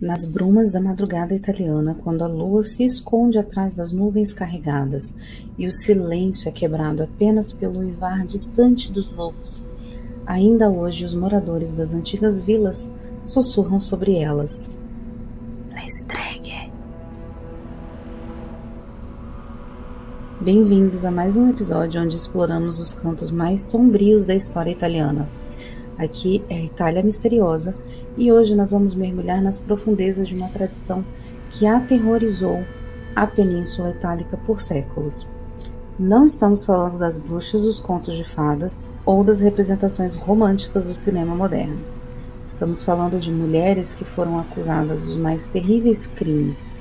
Nas brumas da madrugada italiana, quando a lua se esconde atrás das nuvens carregadas e o silêncio é quebrado apenas pelo uivar distante dos lobos, ainda hoje os moradores das antigas vilas sussurram sobre elas. Le streghe. Bem-vindos a mais um episódio onde exploramos os cantos mais sombrios da história italiana. Aqui é a Itália Misteriosa e hoje nós vamos mergulhar nas profundezas de uma tradição que aterrorizou a Península Itálica por séculos. Não estamos falando das bruxas dos contos de fadas ou das representações românticas do cinema moderno. Estamos falando de mulheres que foram acusadas dos mais terríveis crimes,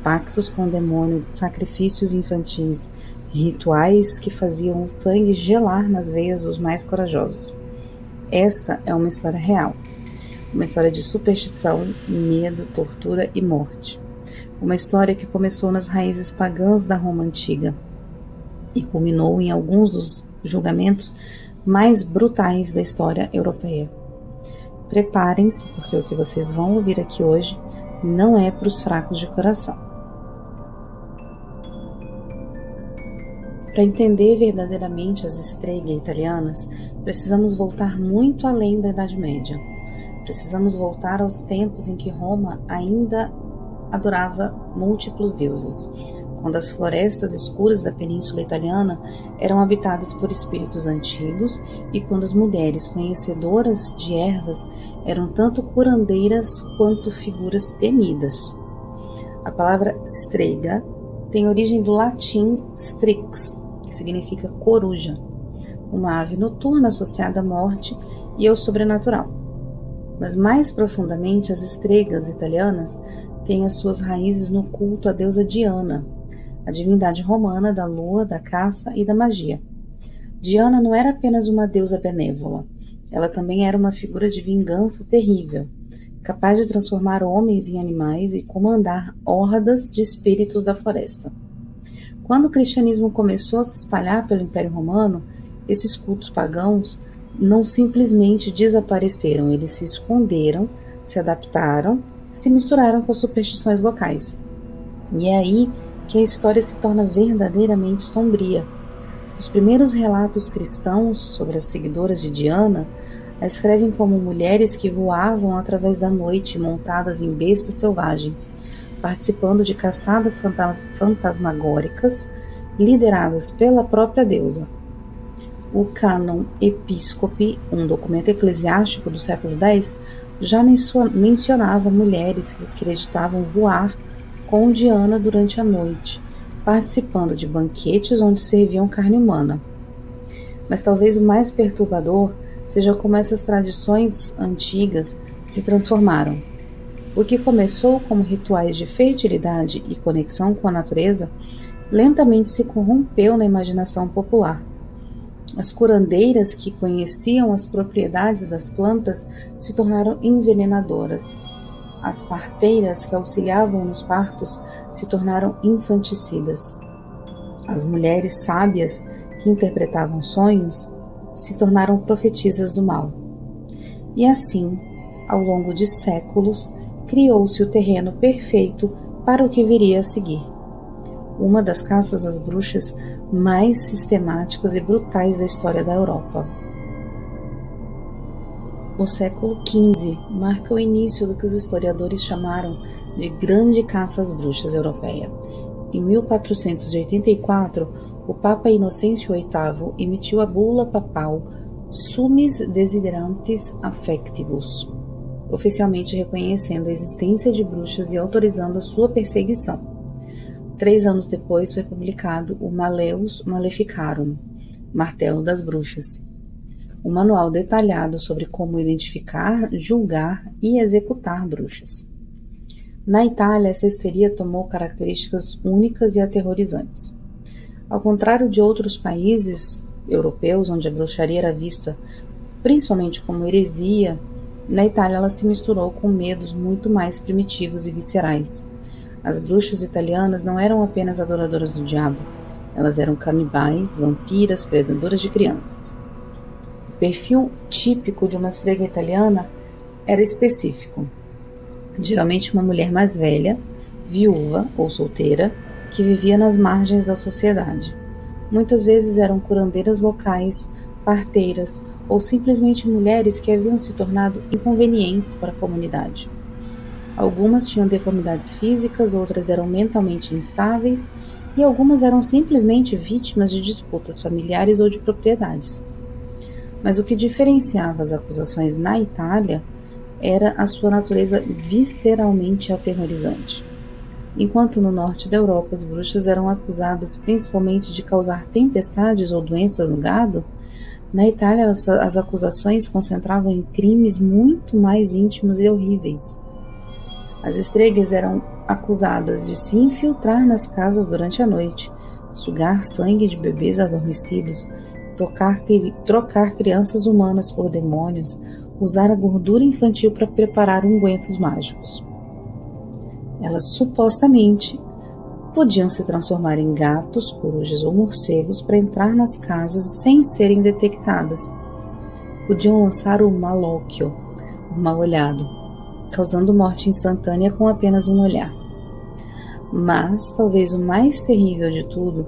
pactos com o demônio, sacrifícios infantis, rituais que faziam o sangue gelar nas veias dos mais corajosos. Esta é uma história real, uma história de superstição, medo, tortura e morte. Uma história que começou nas raízes pagãs da Roma Antiga e culminou em alguns dos julgamentos mais brutais da história europeia. Preparem-se, porque o que vocês vão ouvir aqui hoje não é para os fracos de coração. Para entender verdadeiramente as streghe italianas, precisamos voltar muito além da Idade Média. Precisamos voltar aos tempos em que Roma ainda adorava múltiplos deuses, quando as florestas escuras da Península Italiana eram habitadas por espíritos antigos e quando as mulheres conhecedoras de ervas eram tanto curandeiras quanto figuras temidas. A palavra strega tem origem do latim strix, que significa coruja, uma ave noturna associada à morte e ao sobrenatural. Mas mais profundamente, as estregas italianas têm as suas raízes no culto à deusa Diana, a divindade romana da lua, da caça e da magia. Diana não era apenas uma deusa benévola, ela também era uma figura de vingança terrível, capaz de transformar homens em animais e comandar hordas de espíritos da floresta. Quando o cristianismo começou a se espalhar pelo Império Romano, esses cultos pagãos não simplesmente desapareceram, eles se esconderam, se adaptaram, se misturaram com as superstições locais. E é aí que a história se torna verdadeiramente sombria. Os primeiros relatos cristãos sobre as seguidoras de Diana a escrevem como mulheres que voavam através da noite montadas em bestas selvagens, participando de caçadas fantasmagóricas lideradas pela própria deusa. O Cânon Episcopi, um documento eclesiástico do século X, já mencionava mulheres que acreditavam voar com Diana durante a noite, participando de banquetes onde serviam carne humana. Mas talvez o mais perturbador seja como essas tradições antigas se transformaram. O que começou como rituais de fertilidade e conexão com a natureza, lentamente se corrompeu na imaginação popular. As curandeiras que conheciam as propriedades das plantas se tornaram envenenadoras. As parteiras que auxiliavam nos partos se tornaram infanticidas. As mulheres sábias que interpretavam sonhos se tornaram profetisas do mal. E assim, ao longo de séculos, criou-se o terreno perfeito para o que viria a seguir. Uma das caças às bruxas mais sistemáticas e brutais da história da Europa. O século XV marca o início do que os historiadores chamaram de Grande Caça às Bruxas Europeia. Em 1484, o Papa Inocêncio VIII emitiu a bula papal Summis Desiderantis Affectibus, oficialmente reconhecendo a existência de bruxas e autorizando a sua perseguição. 3 anos depois foi publicado o Malleus Maleficarum, Martelo das Bruxas, um manual detalhado sobre como identificar, julgar e executar bruxas. Na Itália, essa histeria tomou características únicas e aterrorizantes. Ao contrário de outros países europeus, onde a bruxaria era vista principalmente como heresia, na Itália ela se misturou com medos muito mais primitivos e viscerais. As bruxas italianas não eram apenas adoradoras do diabo, elas eram canibais, vampiras, predadoras de crianças. O perfil típico de uma strega italiana era específico. geralmente uma mulher mais velha, viúva ou solteira, que vivia nas margens da sociedade. Muitas vezes eram curandeiras locais, parteiras ou simplesmente mulheres que haviam se tornado inconvenientes para a comunidade. Algumas tinham deformidades físicas, outras eram mentalmente instáveis e algumas eram simplesmente vítimas de disputas familiares ou de propriedades. Mas o que diferenciava as acusações na Itália era a sua natureza visceralmente aterrorizante. Enquanto no norte da Europa as bruxas eram acusadas principalmente de causar tempestades ou doenças no gado, na Itália as acusações se concentravam em crimes muito mais íntimos e horríveis. As estregas eram acusadas de se infiltrar nas casas durante a noite, sugar sangue de bebês adormecidos, trocar crianças humanas por demônios, usar a gordura infantil para preparar ungüentos mágicos. Elas supostamente podiam se transformar em gatos, corujas ou morcegos para entrar nas casas sem serem detectadas. Podiam lançar o malocchio, o mal-olhado, causando morte instantânea com apenas um olhar. Mas talvez o mais terrível de tudo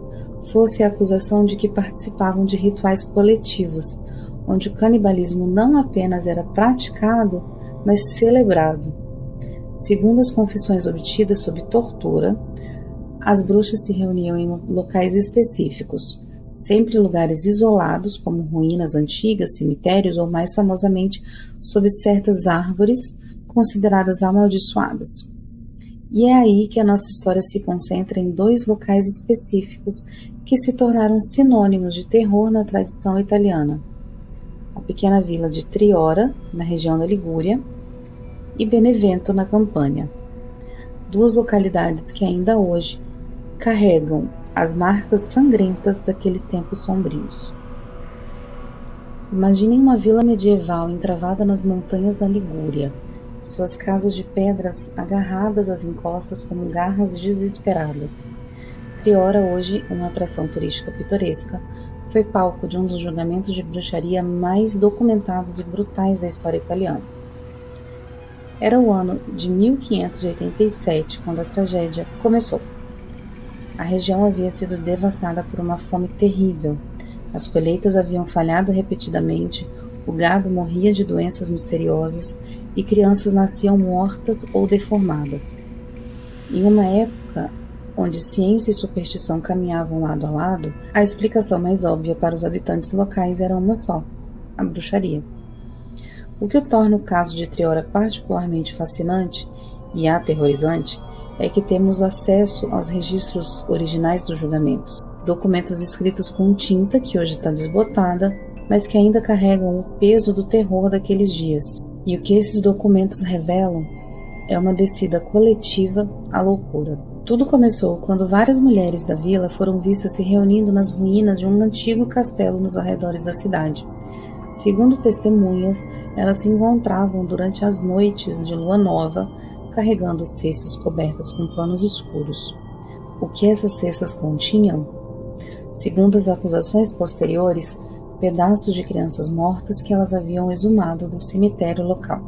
fosse a acusação de que participavam de rituais coletivos, onde o canibalismo não apenas era praticado, mas celebrado. Segundo as confissões obtidas sob tortura, as bruxas se reuniam em locais específicos, sempre lugares isolados, como ruínas antigas, cemitérios ou, mais famosamente, sob certas árvores consideradas amaldiçoadas. E é aí que a nossa história se concentra em dois locais específicos que se tornaram sinônimos de terror na tradição italiana: a pequena vila de Triora, na região da Ligúria, e Benevento, na Campânia. Duas localidades que ainda hoje carregam as marcas sangrentas daqueles tempos sombrios. Imaginem uma vila medieval encravada nas montanhas da Ligúria, suas casas de pedras agarradas às encostas como garras desesperadas. Triora, hoje uma atração turística pitoresca, foi palco de um dos julgamentos de bruxaria mais documentados e brutais da história italiana. Era o ano de 1587 quando a tragédia começou. A região havia sido devastada por uma fome terrível. As colheitas haviam falhado repetidamente, o gado morria de doenças misteriosas e crianças nasciam mortas ou deformadas. Em uma época onde ciência e superstição caminhavam lado a lado, a explicação mais óbvia para os habitantes locais era uma só: a bruxaria. O que torna o caso de Triora particularmente fascinante e aterrorizante é que temos acesso aos registros originais dos julgamentos, documentos escritos com tinta que hoje está desbotada, mas que ainda carregam o peso do terror daqueles dias. E o que esses documentos revelam é uma descida coletiva à loucura. Tudo começou quando várias mulheres da vila foram vistas se reunindo nas ruínas de um antigo castelo nos arredores da cidade. Segundo testemunhas, elas se encontravam durante as noites de lua nova, carregando cestas cobertas com panos escuros. O que essas cestas continham? Segundo as acusações posteriores, pedaços de crianças mortas que elas haviam exumado do cemitério local.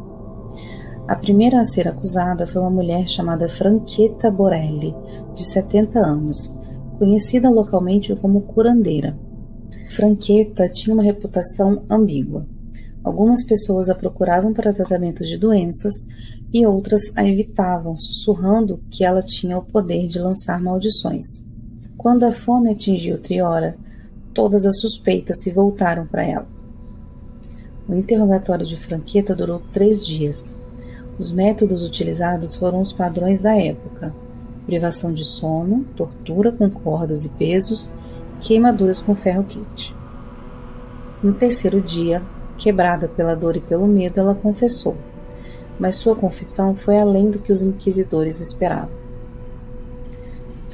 A primeira a ser acusada foi uma mulher chamada Franchetta Borelli, de 70 anos, conhecida localmente como curandeira. Franchetta tinha uma reputação ambígua. Algumas pessoas a procuravam para tratamentos de doenças e outras a evitavam, sussurrando que ela tinha o poder de lançar maldições. Quando a fome atingiu Triora, todas as suspeitas se voltaram para ela. O interrogatório de Franchetta durou 3 dias. Os métodos utilizados foram os padrões da época: privação de sono, tortura com cordas e pesos, queimaduras com ferro quente. No 3º dia, quebrada pela dor e pelo medo, ela confessou, mas sua confissão foi além do que os inquisidores esperavam.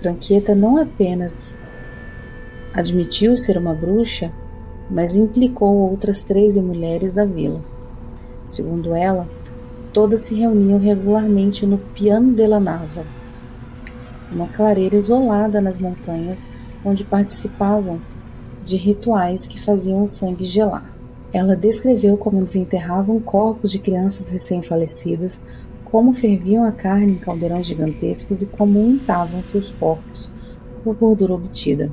Franchetta não apenas admitiu ser uma bruxa, mas implicou outras 13 mulheres da vila. Segundo ela, todas se reuniam regularmente no Piano della Nava, uma clareira isolada nas montanhas onde participavam de rituais que faziam o sangue gelar. Ela descreveu como desenterravam corpos de crianças recém-falecidas, como ferviam a carne em caldeirões gigantescos e como untavam seus corpos com a gordura obtida.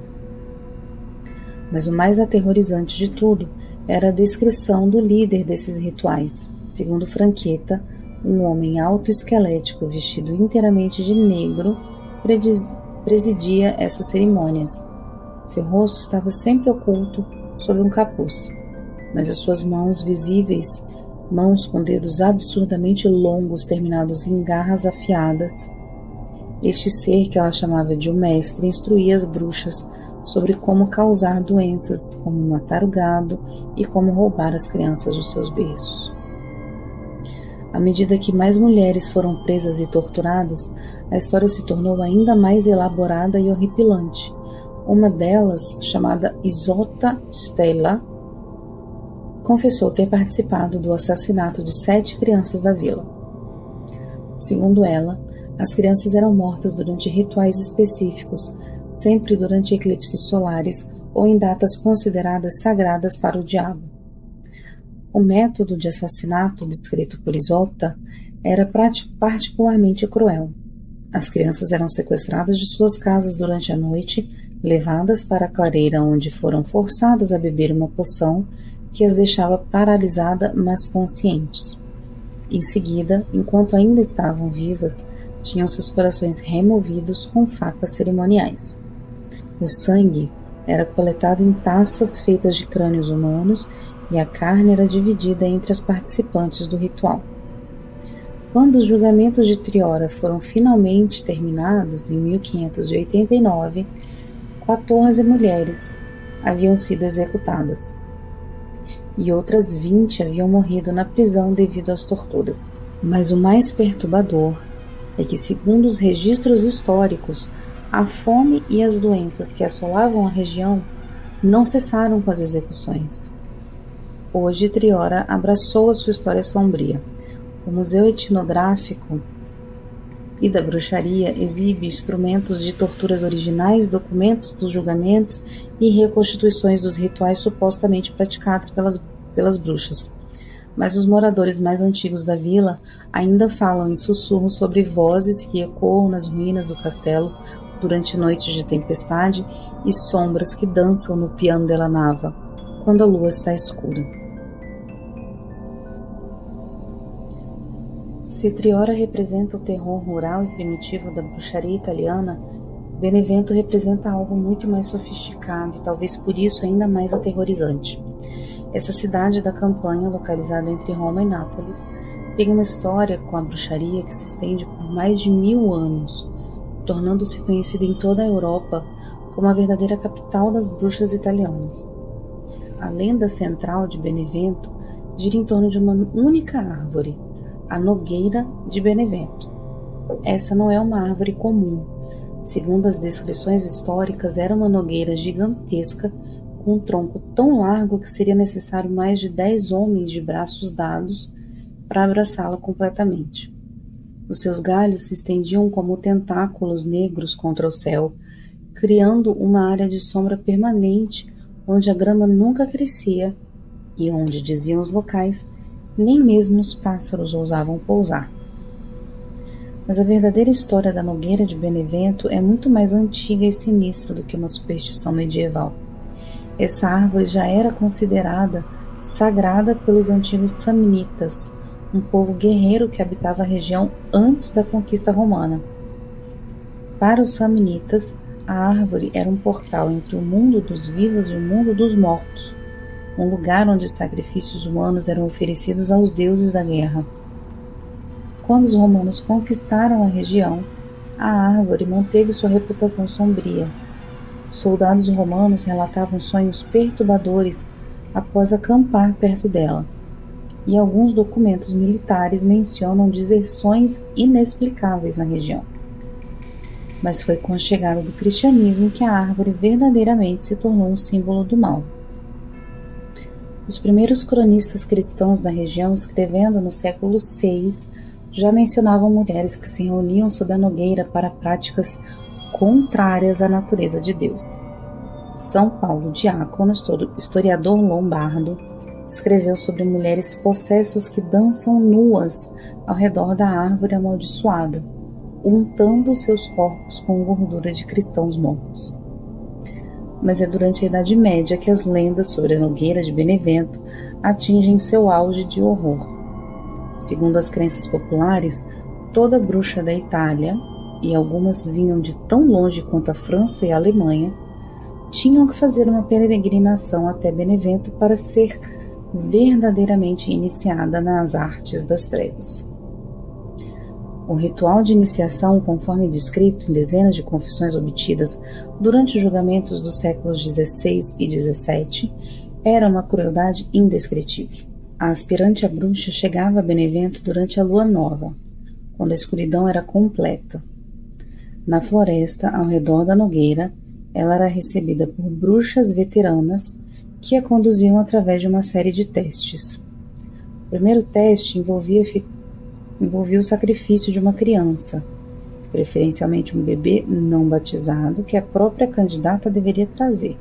Mas o mais aterrorizante de tudo era a descrição do líder desses rituais. Segundo Franqueta, um homem alto esquelético vestido inteiramente de negro presidia essas cerimônias. Seu rosto estava sempre oculto sob um capuz, mas as suas mãos visíveis, mãos com dedos absurdamente longos terminados em garras afiadas. Este ser, que ela chamava de o mestre, instruía as bruxas sobre como causar doenças, como matar o gado e como roubar as crianças dos seus berços. À medida que mais mulheres foram presas e torturadas, a história se tornou ainda mais elaborada e horripilante. Uma delas, chamada Isota Stella, confessou ter participado do assassinato de 7 crianças da vila. Segundo ela, as crianças eram mortas durante rituais específicos, sempre durante eclipses solares ou em datas consideradas sagradas para o diabo. O método de assassinato descrito por Isota era particularmente cruel. As crianças eram sequestradas de suas casas durante a noite, levadas para a clareira, onde foram forçadas a beber uma poção que as deixava paralisadas, mas conscientes. Em seguida, enquanto ainda estavam vivas, tinham seus corações removidos com facas cerimoniais. O sangue era coletado em taças feitas de crânios humanos e a carne era dividida entre as participantes do ritual. Quando os julgamentos de Triora foram finalmente terminados, em 1589, 14 mulheres haviam sido executadas e outras 20 haviam morrido na prisão devido às torturas. Mas o mais perturbador é que, segundo os registros históricos, a fome e as doenças que assolavam a região não cessaram com as execuções. Hoje, Triora abraçou a sua história sombria. O Museu Etnográfico e da Bruxaria exibe instrumentos de torturas originais, documentos dos julgamentos e reconstituições dos rituais supostamente praticados pelas bruxas. Mas os moradores mais antigos da vila ainda falam em sussurros sobre vozes que ecoam nas ruínas do castelo durante noites de tempestade e sombras que dançam no piano della Nava, quando a lua está escura. Se Triora representa o terror rural e primitivo da bruxaria italiana, Benevento representa algo muito mais sofisticado e talvez por isso ainda mais aterrorizante. Essa cidade da campanha, localizada entre Roma e Nápoles, tem uma história com a bruxaria que se estende por mais de 1000 anos, tornando-se conhecida em toda a Europa como a verdadeira capital das bruxas italianas. A lenda central de Benevento gira em torno de uma única árvore, a Nogueira de Benevento. Essa não é uma árvore comum. Segundo as descrições históricas, era uma nogueira gigantesca com um tronco tão largo que seria necessário mais de 10 homens de braços dados para abraçá-la completamente. Os seus galhos se estendiam como tentáculos negros contra o céu, criando uma área de sombra permanente onde a grama nunca crescia e onde, diziam os locais, nem mesmo os pássaros ousavam pousar. Mas a verdadeira história da Nogueira de Benevento é muito mais antiga e sinistra do que uma superstição medieval. Essa árvore já era considerada sagrada pelos antigos samnitas, um povo guerreiro que habitava a região antes da conquista romana. Para os samnitas, a árvore era um portal entre o mundo dos vivos e o mundo dos mortos, um lugar onde sacrifícios humanos eram oferecidos aos deuses da guerra. Quando os romanos conquistaram a região, a árvore manteve sua reputação sombria. Soldados romanos relatavam sonhos perturbadores após acampar perto dela, e alguns documentos militares mencionam deserções inexplicáveis na região. Mas foi com a chegada do cristianismo que a árvore verdadeiramente se tornou um símbolo do mal. Os primeiros cronistas cristãos da região, escrevendo no século VI, já mencionavam mulheres que se reuniam sob a nogueira para práticas contrárias à natureza de Deus. São Paulo Diácono, historiador lombardo, escreveu sobre mulheres possessas que dançam nuas ao redor da árvore amaldiçoada, untando seus corpos com gordura de cristãos mortos. Mas é durante a Idade Média que as lendas sobre a Nogueira de Benevento atingem seu auge de horror. Segundo as crenças populares, toda bruxa da Itália, e algumas vinham de tão longe quanto a França e a Alemanha, tinham que fazer uma peregrinação até Benevento para ser verdadeiramente iniciada nas artes das trevas. O ritual de iniciação, conforme descrito em dezenas de confissões obtidas durante os julgamentos dos séculos XVI e XVII, era uma crueldade indescritível. A aspirante a bruxa chegava a Benevento durante a lua nova, quando a escuridão era completa. Na floresta, ao redor da nogueira, ela era recebida por bruxas veteranas que a conduziam através de uma série de testes. O primeiro teste envolvia o sacrifício de uma criança, preferencialmente um bebê não batizado, que a própria candidata deveria trazer.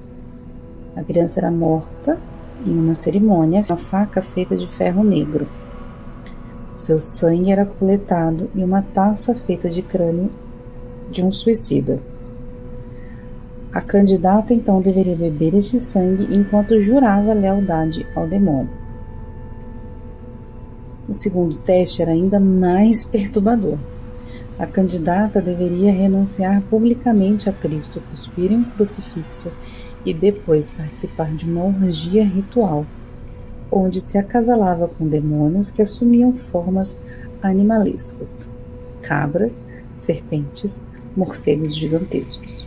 A criança era morta em uma cerimônia com uma faca feita de ferro negro. Seu sangue era coletado em uma taça feita de crânio de um suicida. A candidata então deveria beber este sangue enquanto jurava lealdade ao demônio. O segundo teste era ainda mais perturbador. A candidata deveria renunciar publicamente a Cristo, cuspir em um crucifixo e depois participar de uma orgia ritual, onde se acasalava com demônios que assumiam formas animalescas: cabras, serpentes, morcegos gigantescos.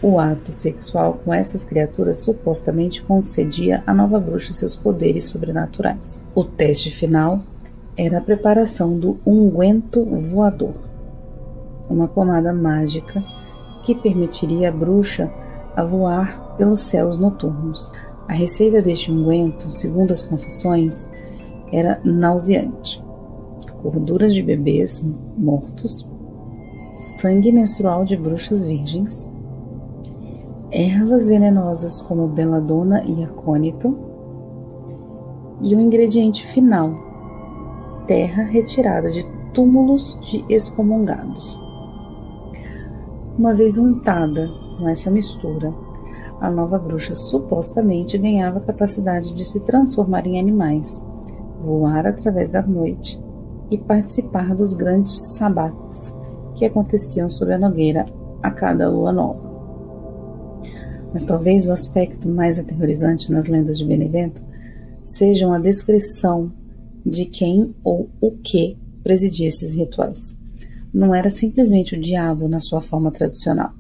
O ato sexual com essas criaturas supostamente concedia à nova bruxa seus poderes sobrenaturais. O teste final era a preparação do unguento voador, uma pomada mágica que permitiria à bruxa a voar pelos céus noturnos. A receita deste unguento, segundo as confissões, era nauseante: gorduras de bebês mortos, sangue menstrual de bruxas virgens, ervas venenosas como beladona e acônito, e o ingrediente final, terra retirada de túmulos de excomungados. Uma vez untada com essa mistura, a nova bruxa supostamente ganhava a capacidade de se transformar em animais, voar através da noite e participar dos grandes sabates que aconteciam sob a nogueira a cada lua nova. Mas talvez o aspecto mais aterrorizante nas lendas de Benevento sejam a descrição de quem ou o que presidia esses rituais. Não era simplesmente o diabo na sua forma tradicional.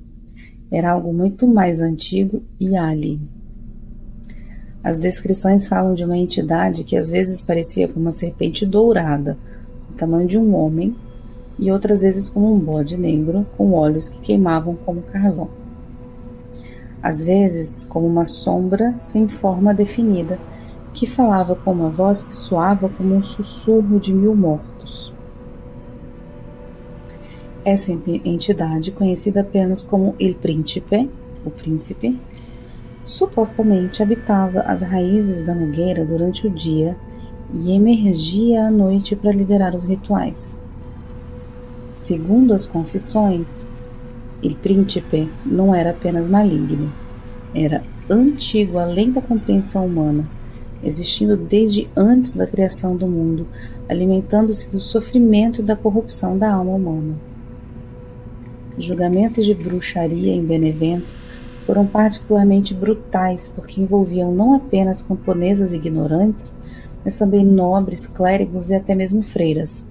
Era algo muito mais antigo e alien. As descrições falam de uma entidade que às vezes parecia como uma serpente dourada, do tamanho de um homem, e outras vezes como um bode negro com olhos que queimavam como carvão. Às vezes como uma sombra sem forma definida, que falava com uma voz que soava como um sussurro de 1000 mortos. Essa entidade, conhecida apenas como Il Principe, o príncipe, supostamente habitava as raízes da nogueira durante o dia e emergia à noite para liderar os rituais. Segundo as confissões, Il Príncipe não era apenas maligno, era antigo além da compreensão humana, existindo desde antes da criação do mundo, alimentando-se do sofrimento e da corrupção da alma humana. Os julgamentos de bruxaria em Benevento foram particularmente brutais porque envolviam não apenas camponesas ignorantes, mas também nobres, clérigos e até mesmo freiras.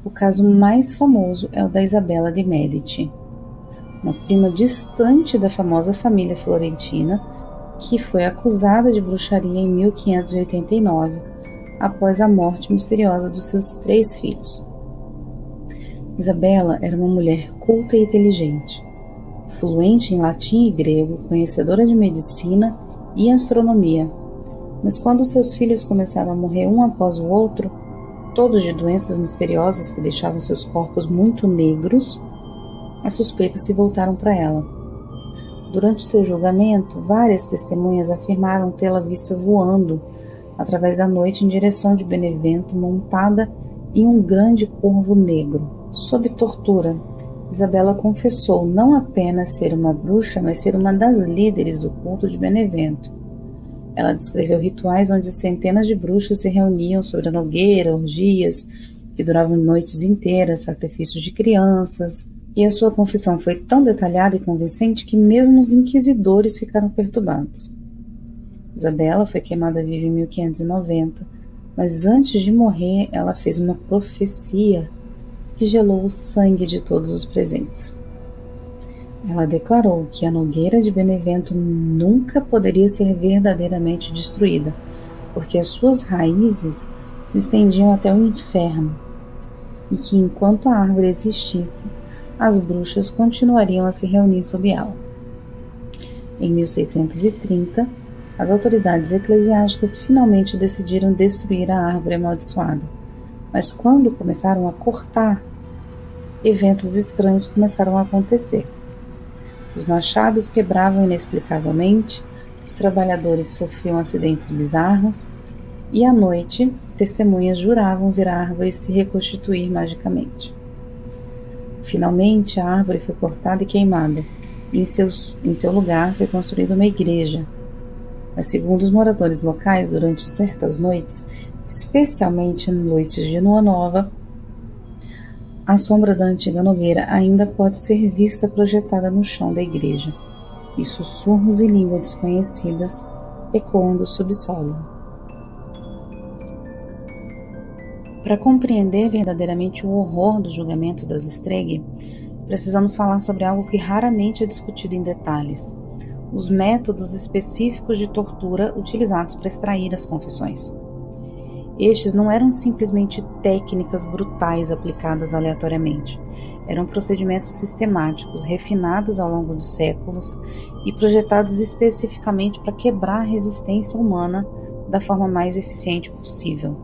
O caso mais famoso é o da Isabela de Médici, uma prima distante da famosa família florentina, que foi acusada de bruxaria em 1589, após a morte misteriosa dos seus 3 filhos. Isabela era uma mulher culta e inteligente, fluente em latim e grego, conhecedora de medicina e astronomia, mas quando seus filhos começaram a morrer um após o outro, todos de doenças misteriosas que deixavam seus corpos muito negros, as suspeitas se voltaram para ela. Durante seu julgamento, várias testemunhas afirmaram tê-la visto voando através da noite em direção de Benevento, montada em um grande corvo negro. Sob tortura, Isabela confessou não apenas ser uma bruxa, mas ser uma das líderes do culto de Benevento. Ela descreveu rituais onde centenas de bruxas se reuniam sobre a nogueira, orgias que duravam noites inteiras, sacrifícios de crianças, e a sua confissão foi tão detalhada e convincente que mesmo os inquisidores ficaram perturbados. Isabela foi queimada viva em 1590, mas antes de morrer ela fez uma profecia que gelou o sangue de todos os presentes. Ela declarou que a nogueira de Benevento nunca poderia ser verdadeiramente destruída, porque as suas raízes se estendiam até o inferno, e que enquanto a árvore existisse, as bruxas continuariam a se reunir sob ela. Em 1630, as autoridades eclesiásticas finalmente decidiram destruir a árvore amaldiçoada, mas quando começaram a cortar, eventos estranhos começaram a acontecer. Os machados quebravam inexplicavelmente, os trabalhadores sofriam acidentes bizarros, e à noite, testemunhas juravam ver a árvore se reconstituir magicamente. Finalmente, a árvore foi cortada e queimada, e em seu lugar foi construída uma igreja. Mas, segundo os moradores locais, durante certas noites, especialmente noites de lua nova, a sombra da antiga nogueira ainda pode ser vista projetada no chão da igreja, e sussurros e línguas desconhecidas ecoam do subsolo. Para compreender verdadeiramente o horror do julgamento das Streghe, precisamos falar sobre algo que raramente é discutido em detalhes: os métodos específicos de tortura utilizados para extrair as confissões. Estes não eram simplesmente técnicas brutais aplicadas aleatoriamente. Eram procedimentos sistemáticos, refinados ao longo dos séculos e projetados especificamente para quebrar a resistência humana da forma mais eficiente possível.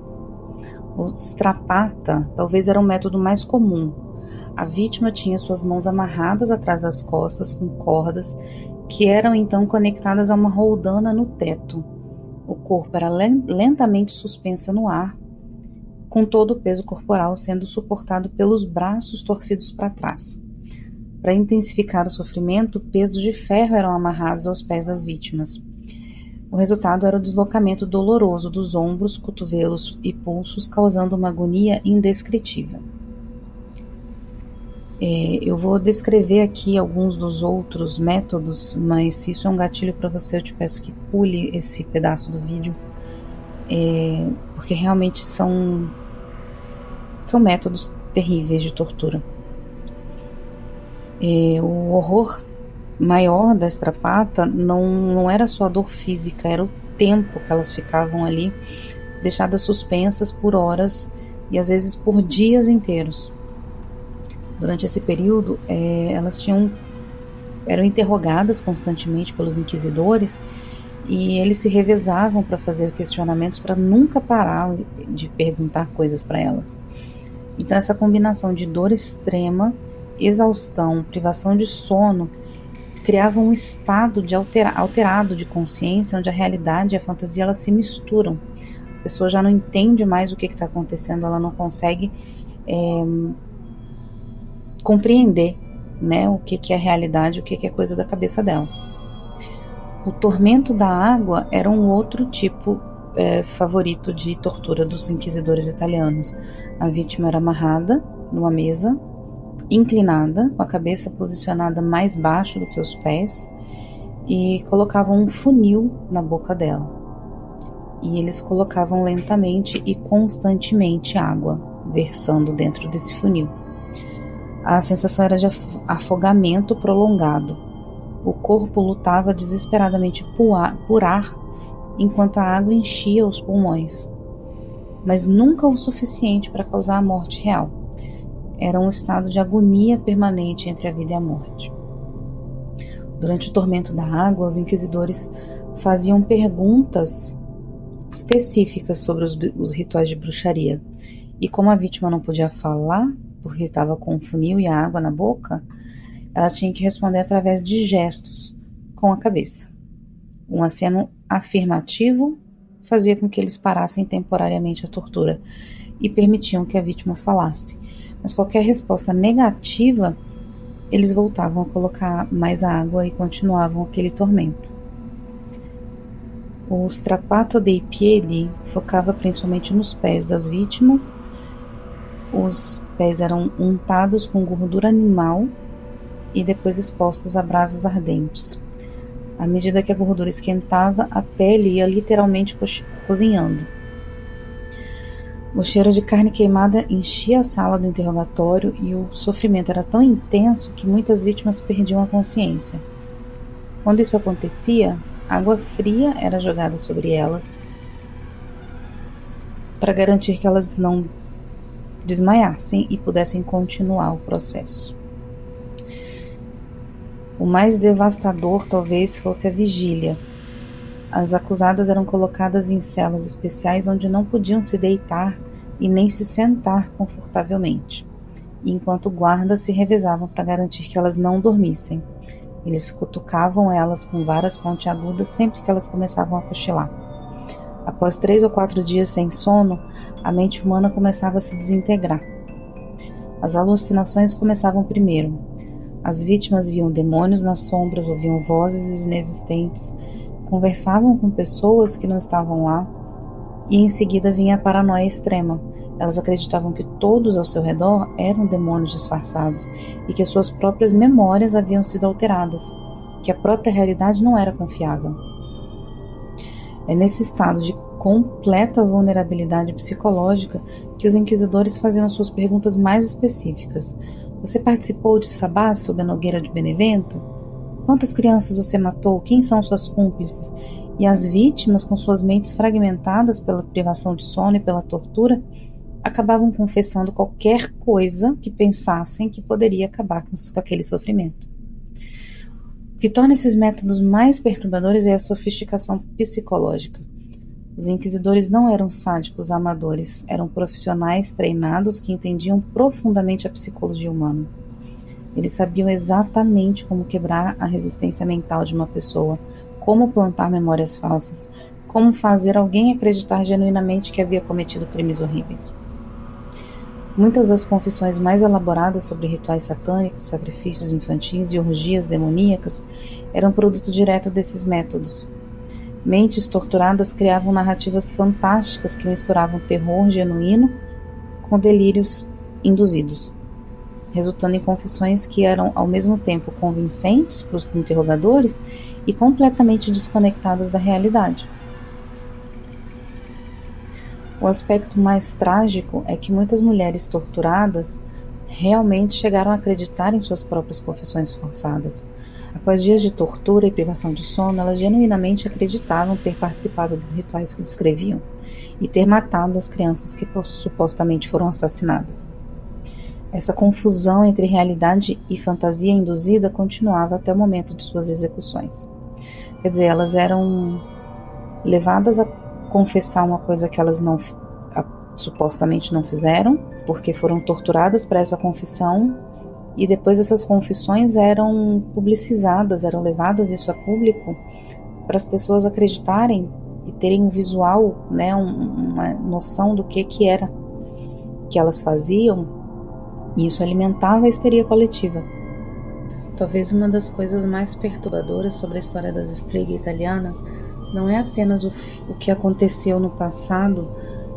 O strapata talvez era o método mais comum. A vítima tinha suas mãos amarradas atrás das costas com cordas que eram então conectadas a uma roldana no teto. O corpo era lentamente suspenso no ar, com todo o peso corporal sendo suportado pelos braços torcidos para trás. Para intensificar o sofrimento, pesos de ferro eram amarrados aos pés das vítimas. O resultado era o deslocamento doloroso dos ombros, cotovelos e pulsos, causando uma agonia indescritível. Eu vou descrever aqui alguns dos outros métodos, mas se isso é um gatilho para você, eu te peço que pule esse pedaço do vídeo, porque realmente são métodos terríveis de tortura. O horror maior da strapata não era só a dor física, era o tempo que elas ficavam ali, deixadas suspensas por horas e às vezes por dias inteiros. Durante esse período, elas eram interrogadas constantemente pelos inquisidores e eles se revezavam para fazer questionamentos para nunca parar de perguntar coisas para elas. Então essa combinação de dor extrema, exaustão, privação de sono, criava um estado de alterado de consciência, onde a realidade e a fantasia elas se misturam. A pessoa já não entende mais o que está acontecendo, ela não consegue compreender, né, o que é realidade, o que é coisa da cabeça dela. O tormento da água era um outro tipo favorito de tortura dos inquisidores italianos. A vítima era amarrada numa mesa, inclinada, com a cabeça posicionada mais baixo do que os pés, e colocavam um funil na boca dela. E eles colocavam lentamente e constantemente água versando dentro desse funil. A sensação era de afogamento prolongado. O corpo lutava desesperadamente por ar enquanto a água enchia os pulmões, mas nunca o suficiente para causar a morte real. Era um estado de agonia permanente entre a vida e a morte. Durante o tormento da água, os inquisidores faziam perguntas específicas sobre os rituais de bruxaria. E como a vítima não podia falar, porque estava com o funil e a água na boca, ela tinha que responder através de gestos, com a cabeça. Um aceno afirmativo fazia com que eles parassem temporariamente a tortura e permitiam que a vítima falasse. Mas qualquer resposta negativa, eles voltavam a colocar mais água e continuavam aquele tormento. O strappato dei piedi focava principalmente nos pés das vítimas. Os pés eram untados com gordura animal e depois expostos a brasas ardentes. À medida que a gordura esquentava, a pele ia literalmente cozinhando. O cheiro de carne queimada enchia a sala do interrogatório e o sofrimento era tão intenso que muitas vítimas perdiam a consciência. Quando isso acontecia, água fria era jogada sobre elas para garantir que elas não desmaiassem e pudessem continuar o processo. O mais devastador talvez fosse a vigília. As acusadas eram colocadas em celas especiais onde não podiam se deitar e nem se sentar confortavelmente, enquanto guardas se revezavam para garantir que elas não dormissem. Eles cutucavam elas com varas pontiagudas sempre que elas começavam a cochilar. Após 3 ou 4 dias sem sono, a mente humana começava a se desintegrar. As alucinações começavam primeiro. As vítimas viam demônios nas sombras, ouviam vozes inexistentes, conversavam com pessoas que não estavam lá e em seguida vinha a paranoia extrema. Elas acreditavam que todos ao seu redor eram demônios disfarçados e que suas próprias memórias haviam sido alteradas, que a própria realidade não era confiável. É nesse estado de completa vulnerabilidade psicológica que os inquisidores faziam suas perguntas mais específicas. Você participou de sabá sob a nogueira de Benevento? Quantas crianças você matou? Quem são suas cúmplices? E as vítimas, com suas mentes fragmentadas pela privação de sono e pela tortura, acabavam confessando qualquer coisa que pensassem que poderia acabar com aquele sofrimento. O que torna esses métodos mais perturbadores é a sofisticação psicológica. Os inquisidores não eram sádicos amadores, eram profissionais treinados que entendiam profundamente a psicologia humana. Eles sabiam exatamente como quebrar a resistência mental de uma pessoa, como plantar memórias falsas, como fazer alguém acreditar genuinamente que havia cometido crimes horríveis. Muitas das confissões mais elaboradas sobre rituais satânicos, sacrifícios infantis e orgias demoníacas eram produto direto desses métodos. Mentes torturadas criavam narrativas fantásticas que misturavam terror genuíno com delírios induzidos, resultando em confissões que eram ao mesmo tempo convincentes para os interrogadores e completamente desconectadas da realidade. O aspecto mais trágico é que muitas mulheres torturadas realmente chegaram a acreditar em suas próprias confissões forçadas. Após dias de tortura e privação de sono, elas genuinamente acreditavam ter participado dos rituais que descreviam e ter matado as crianças que supostamente foram assassinadas. Essa confusão entre realidade e fantasia induzida continuava até o momento de suas execuções. Quer dizer, elas eram levadas a confessar uma coisa que elas supostamente não fizeram, porque foram torturadas para essa confissão, e depois essas confissões eram publicizadas, eram levadas isso a público para as pessoas acreditarem e terem um visual, né, uma noção do que era que elas faziam, e isso alimentava a histeria coletiva. Talvez uma das coisas mais perturbadoras sobre a história das streghe italianas não é apenas o que aconteceu no passado,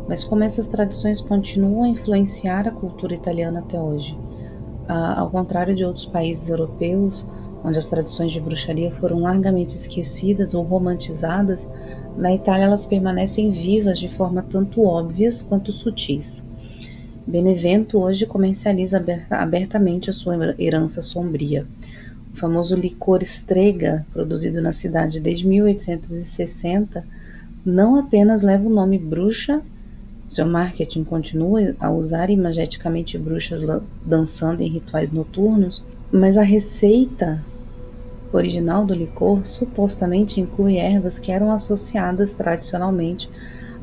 mas como essas tradições continuam a influenciar a cultura italiana até hoje. Ao contrário de outros países europeus, onde as tradições de bruxaria foram largamente esquecidas ou romantizadas, na Itália elas permanecem vivas de forma tanto óbvias quanto sutis. Benevento hoje comercializa abertamente a sua herança sombria. O famoso licor Strega, produzido na cidade desde 1860, não apenas leva o nome bruxa, seu marketing continua a usar imageticamente bruxas dançando em rituais noturnos, mas a receita original do licor supostamente inclui ervas que eram associadas tradicionalmente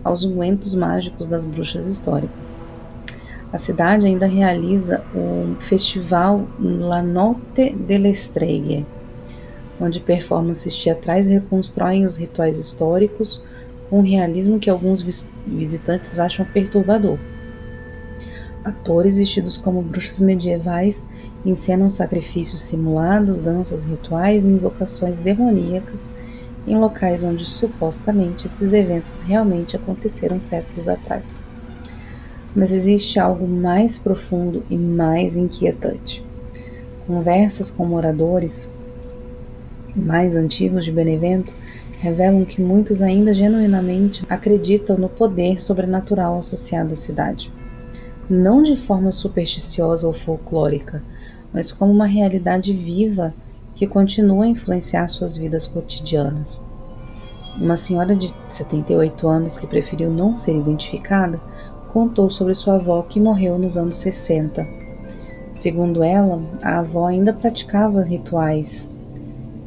aos ungüentos mágicos das bruxas históricas. A cidade ainda realiza o festival La Notte delle Streghe, onde performances teatrais reconstroem os rituais históricos com um realismo que alguns visitantes acham perturbador. Atores vestidos como bruxas medievais encenam sacrifícios simulados, danças rituais e invocações demoníacas em locais onde supostamente esses eventos realmente aconteceram séculos atrás. Mas existe algo mais profundo e mais inquietante. Conversas com moradores mais antigos de Benevento revelam que muitos ainda genuinamente acreditam no poder sobrenatural associado à cidade. Não de forma supersticiosa ou folclórica, mas como uma realidade viva que continua a influenciar suas vidas cotidianas. Uma senhora de 78 anos que preferiu não ser identificada contou sobre sua avó que morreu nos anos 60. Segundo ela, a avó ainda praticava rituais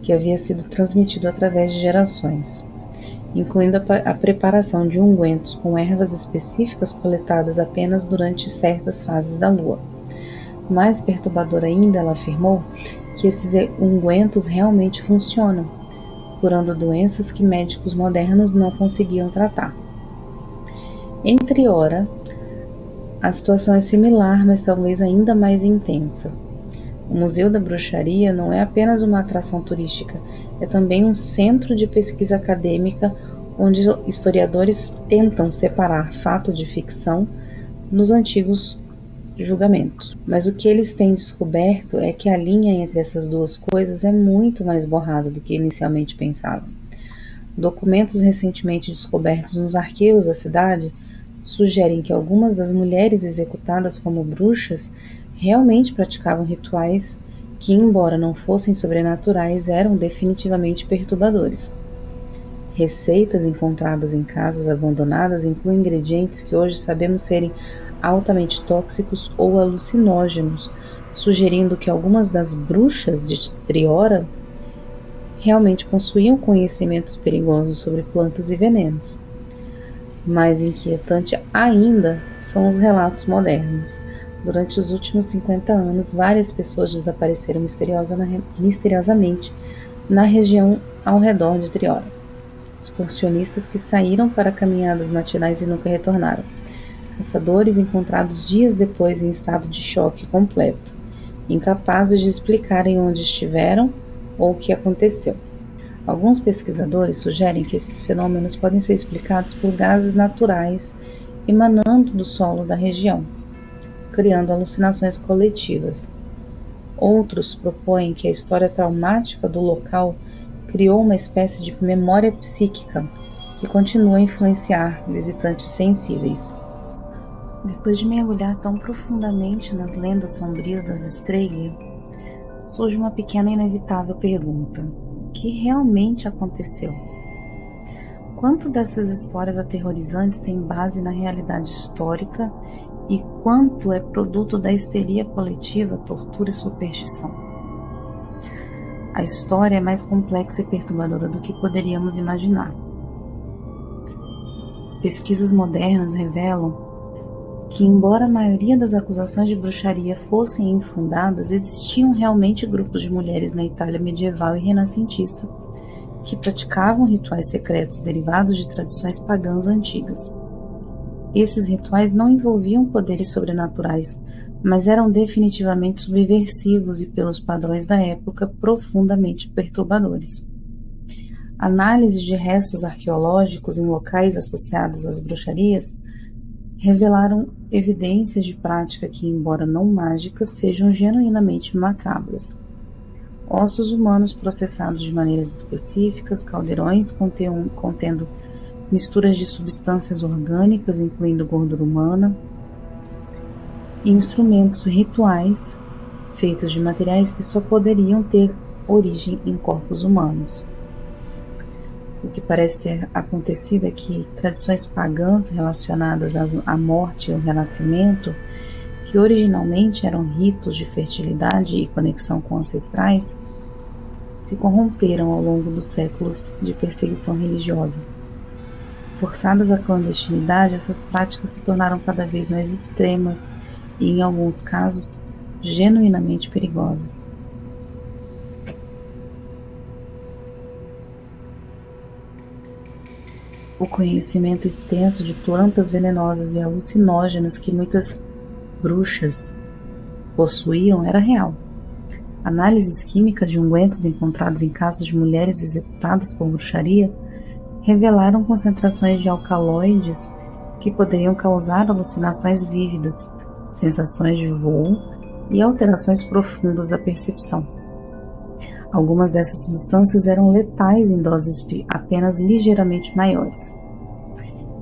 que havia sido transmitido através de gerações, incluindo a preparação de ungüentos com ervas específicas coletadas apenas durante certas fases da lua. Mais perturbador ainda, ela afirmou que esses ungüentos realmente funcionam, curando doenças que médicos modernos não conseguiam tratar. Em Triora, a situação é similar, mas talvez ainda mais intensa. O Museu da Bruxaria não é apenas uma atração turística, é também um centro de pesquisa acadêmica onde historiadores tentam separar fato de ficção nos antigos julgamentos. Mas o que eles têm descoberto é que a linha entre essas duas coisas é muito mais borrada do que inicialmente pensavam. Documentos recentemente descobertos nos arquivos da cidade sugerem que algumas das mulheres executadas como bruxas realmente praticavam rituais que, embora não fossem sobrenaturais, eram definitivamente perturbadores. Receitas encontradas em casas abandonadas incluem ingredientes que hoje sabemos serem altamente tóxicos ou alucinógenos, sugerindo que algumas das bruxas de Triora realmente possuíam conhecimentos perigosos sobre plantas e venenos. Mais inquietante ainda são os relatos modernos. Durante os últimos 50 anos, várias pessoas desapareceram misteriosamente na região ao redor de Triora. Excursionistas que saíram para caminhadas matinais e nunca retornaram. Caçadores encontrados dias depois em estado de choque completo, incapazes de explicarem onde estiveram ou o que aconteceu. Alguns pesquisadores sugerem que esses fenômenos podem ser explicados por gases naturais emanando do solo da região, criando alucinações coletivas. Outros propõem que a história traumática do local criou uma espécie de memória psíquica que continua a influenciar visitantes sensíveis. Depois de mergulhar tão profundamente nas lendas sombrias das Estrela, surge uma pequena e inevitável pergunta: o que realmente aconteceu? Quanto dessas histórias aterrorizantes tem base na realidade histórica e quanto é produto da histeria coletiva, tortura e superstição? A história é mais complexa e perturbadora do que poderíamos imaginar. Pesquisas modernas revelam que, embora a maioria das acusações de bruxaria fossem infundadas, existiam realmente grupos de mulheres na Itália medieval e renascentista que praticavam rituais secretos derivados de tradições pagãs antigas. Esses rituais não envolviam poderes sobrenaturais, mas eram definitivamente subversivos e, pelos padrões da época, profundamente perturbadores. Análises de restos arqueológicos em locais associados às bruxarias revelaram evidências de prática que, embora não mágicas, sejam genuinamente macabras. Ossos humanos processados de maneiras específicas, caldeirões contendo misturas de substâncias orgânicas, incluindo gordura humana, e instrumentos rituais feitos de materiais que só poderiam ter origem em corpos humanos. O que parece ter acontecido é que tradições pagãs relacionadas à morte e ao renascimento, que originalmente eram ritos de fertilidade e conexão com ancestrais, se corromperam ao longo dos séculos de perseguição religiosa. Forçadas à clandestinidade, essas práticas se tornaram cada vez mais extremas e, em alguns casos, genuinamente perigosas. O conhecimento extenso de plantas venenosas e alucinógenas que muitas bruxas possuíam era real. Análises químicas de ungüentos encontrados em casas de mulheres executadas por bruxaria revelaram concentrações de alcaloides que poderiam causar alucinações vívidas, sensações de voo e alterações profundas da percepção. Algumas dessas substâncias eram letais em doses apenas ligeiramente maiores.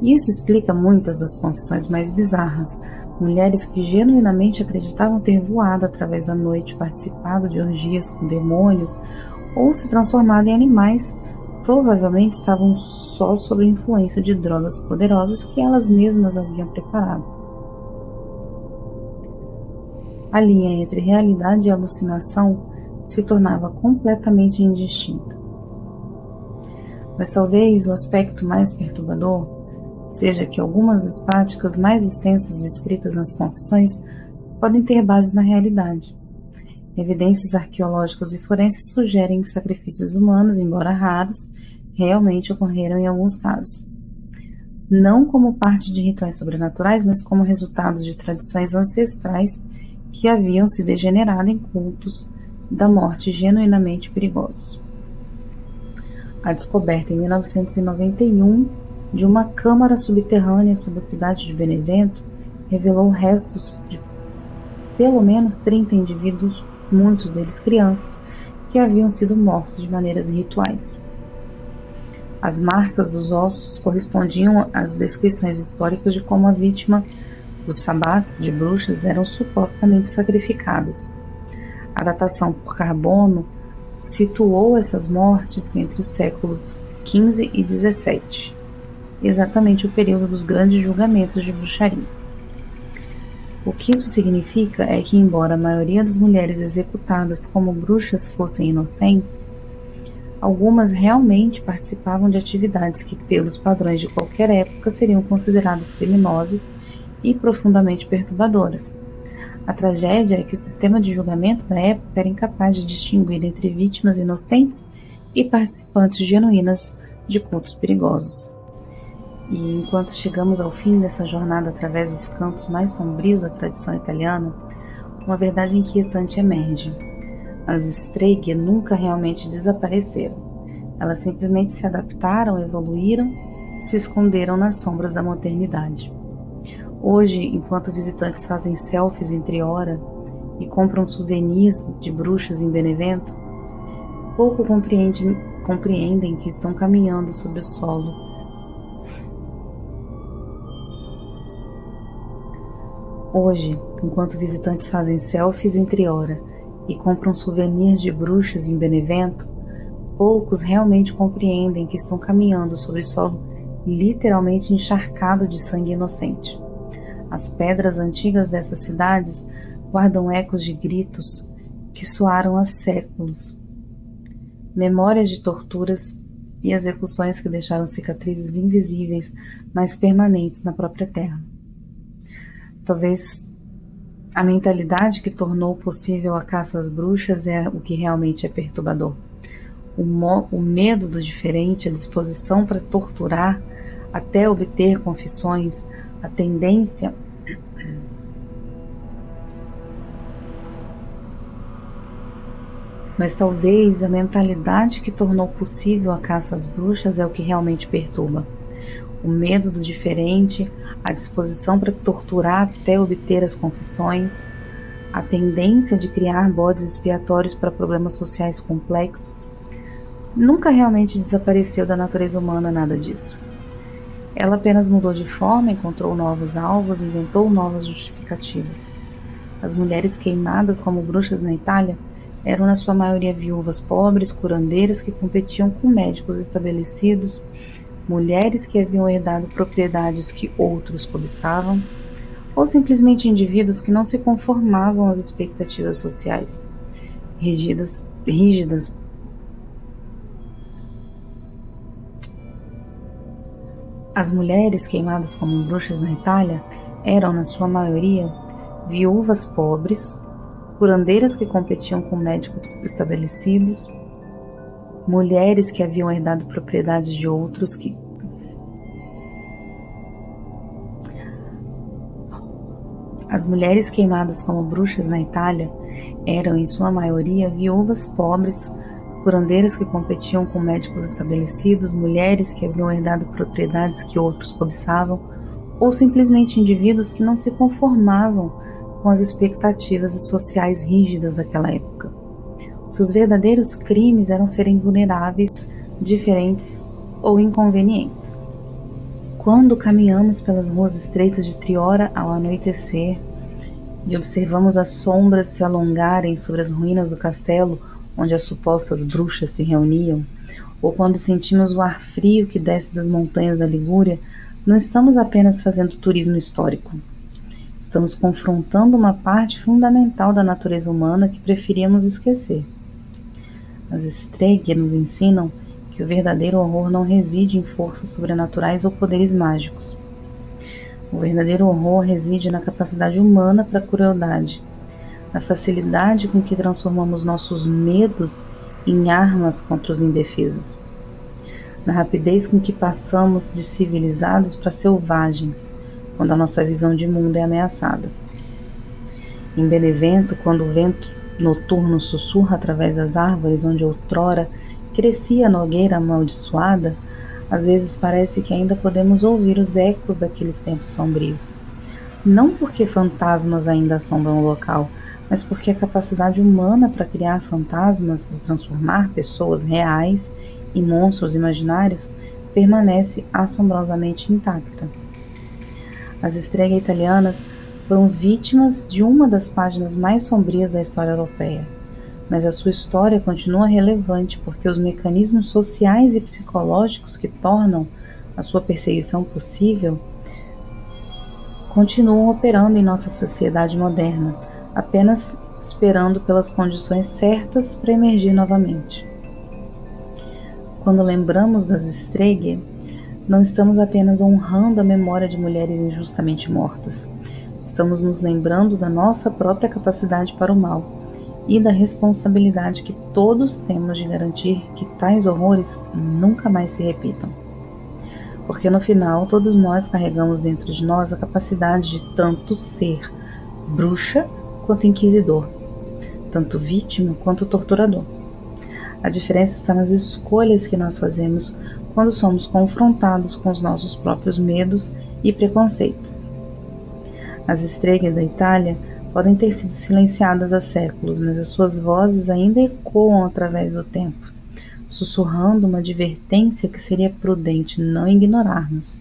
Isso explica muitas das confissões mais bizarras. Mulheres que genuinamente acreditavam ter voado através da noite, participado de orgias com demônios ou se transformado em animais, provavelmente estavam só sob a influência de drogas poderosas que elas mesmas haviam preparado. A linha entre realidade e alucinação se tornava completamente indistinta. Mas talvez o aspecto mais perturbador seja que algumas das práticas mais extensas descritas nas confissões podem ter base na realidade. Evidências arqueológicas e forenses sugerem que sacrifícios humanos, embora raros, realmente ocorreram em alguns casos. Não como parte de rituais sobrenaturais, mas como resultado de tradições ancestrais que haviam se degenerado em cultos da morte genuinamente perigosos. A descoberta em 1991 de uma câmara subterrânea sobre a cidade de Benevento revelou restos de pelo menos 30 indivíduos, muitos deles crianças, que haviam sido mortos de maneiras rituais. As marcas dos ossos correspondiam às descrições históricas de como a vítima dos sabates de bruxas eram supostamente sacrificadas. A datação por carbono situou essas mortes entre os séculos XV e XVII, exatamente o período dos grandes julgamentos de bruxaria. O que isso significa é que, embora a maioria das mulheres executadas como bruxas fossem inocentes, algumas realmente participavam de atividades que, pelos padrões de qualquer época, seriam consideradas criminosas e profundamente perturbadoras. A tragédia é que o sistema de julgamento da época era incapaz de distinguir entre vítimas inocentes e participantes genuínas de cultos perigosos. E enquanto chegamos ao fim dessa jornada através dos cantos mais sombrios da tradição italiana, uma verdade inquietante emerge. As streghe nunca realmente desapareceram. Elas simplesmente se adaptaram, evoluíram, se esconderam nas sombras da modernidade. Hoje, enquanto visitantes fazem selfies em Triora e compram souvenirs de bruxas em Benevento, pouco compreendem que estão caminhando sobre o solo. Hoje, enquanto visitantes fazem selfies em Triora e compram souvenirs de bruxas em Benevento, poucos realmente compreendem que estão caminhando sobre solo literalmente encharcado de sangue inocente. As pedras antigas dessas cidades guardam ecos de gritos que soaram há séculos, memórias de torturas e execuções que deixaram cicatrizes invisíveis, mas permanentes na própria terra. Talvez a mentalidade que tornou possível a caça às bruxas é o que realmente é perturbador. O medo do diferente, a disposição para torturar até obter confissões, a tendência mas talvez a mentalidade que tornou possível a caça às bruxas é o que realmente perturba. O medo do diferente, a disposição para torturar até obter as confissões, a tendência de criar bodes expiatórios para problemas sociais complexos. Nunca realmente desapareceu da natureza humana nada disso. Ela apenas mudou de forma, encontrou novos alvos, inventou novas justificativas. As mulheres queimadas como bruxas na Itália eram na sua maioria viúvas pobres, curandeiras que competiam com médicos estabelecidos, mulheres que haviam herdado propriedades que outros cobiçavam, ou simplesmente indivíduos que não se conformavam às expectativas sociais, rígidas. As mulheres queimadas como bruxas na Itália eram, na sua maioria, viúvas pobres, curandeiras que competiam com médicos estabelecidos, mulheres que haviam herdado propriedades de outros As mulheres queimadas como bruxas na Itália eram, em sua maioria, viúvas pobres, curandeiras que competiam com médicos estabelecidos, mulheres que haviam herdado propriedades que outros cobiçavam, ou simplesmente indivíduos que não se conformavam com as expectativas sociais rígidas daquela época. Seus verdadeiros crimes eram serem vulneráveis, diferentes ou inconvenientes. Quando caminhamos pelas ruas estreitas de Triora ao anoitecer e observamos as sombras se alongarem sobre as ruínas do castelo onde as supostas bruxas se reuniam, ou quando sentimos o ar frio que desce das montanhas da Ligúria, não estamos apenas fazendo turismo histórico. Estamos confrontando uma parte fundamental da natureza humana que preferíamos esquecer. As Streghe nos ensinam que o verdadeiro horror não reside em forças sobrenaturais ou poderes mágicos. O verdadeiro horror reside na capacidade humana para a crueldade, na facilidade com que transformamos nossos medos em armas contra os indefesos, na rapidez com que passamos de civilizados para selvagens, quando a nossa visão de mundo é ameaçada. Em Benevento, quando o vento noturno sussurra através das árvores onde outrora crescia a nogueira amaldiçoada, às vezes parece que ainda podemos ouvir os ecos daqueles tempos sombrios. Não porque fantasmas ainda assombram o local, mas porque a capacidade humana para criar fantasmas, para transformar pessoas reais em monstros imaginários, permanece assombrosamente intacta. As Streghe italianas foram vítimas de uma das páginas mais sombrias da história europeia, mas a sua história continua relevante porque os mecanismos sociais e psicológicos que tornam a sua perseguição possível continuam operando em nossa sociedade moderna, apenas esperando pelas condições certas para emergir novamente. Quando lembramos das Streghe, não estamos apenas honrando a memória de mulheres injustamente mortas, estamos nos lembrando da nossa própria capacidade para o mal e da responsabilidade que todos temos de garantir que tais horrores nunca mais se repitam. Porque no final todos nós carregamos dentro de nós a capacidade de tanto ser bruxa quanto inquisidor, tanto vítima quanto torturador. A diferença está nas escolhas que nós fazemos quando somos confrontados com os nossos próprios medos e preconceitos. As Streghe da Itália podem ter sido silenciadas há séculos, mas as suas vozes ainda ecoam através do tempo, sussurrando uma advertência que seria prudente não ignorarmos.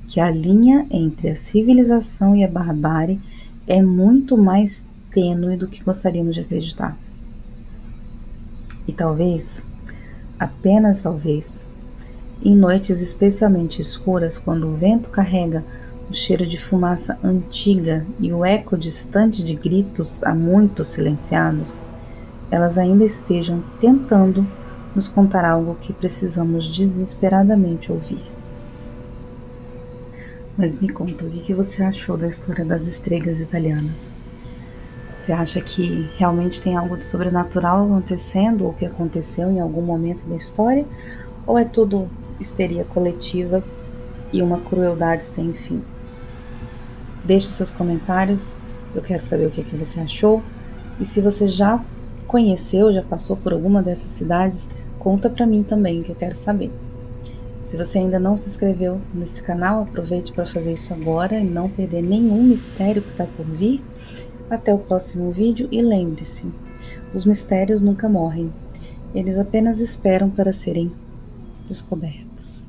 Que a linha entre a civilização e a barbárie é muito mais tênue do que gostaríamos de acreditar. E talvez, apenas talvez, em noites especialmente escuras, quando o vento carrega o cheiro de fumaça antiga e o eco distante de gritos há muito silenciados, elas ainda estejam tentando nos contar algo que precisamos desesperadamente ouvir. Mas me conta, o que você achou da história das Streghe italianas? Você acha que realmente tem algo de sobrenatural acontecendo ou que aconteceu em algum momento da história? Ou é tudo histeria coletiva e uma crueldade sem fim? Deixe seus comentários, eu quero saber o que você achou. E se você já conheceu, já passou por alguma dessas cidades, conta pra mim também, que eu quero saber. Se você ainda não se inscreveu nesse canal, aproveite para fazer isso agora e não perder nenhum mistério que está por vir. Até o próximo vídeo e lembre-se, os mistérios nunca morrem, eles apenas esperam para serem descobertos.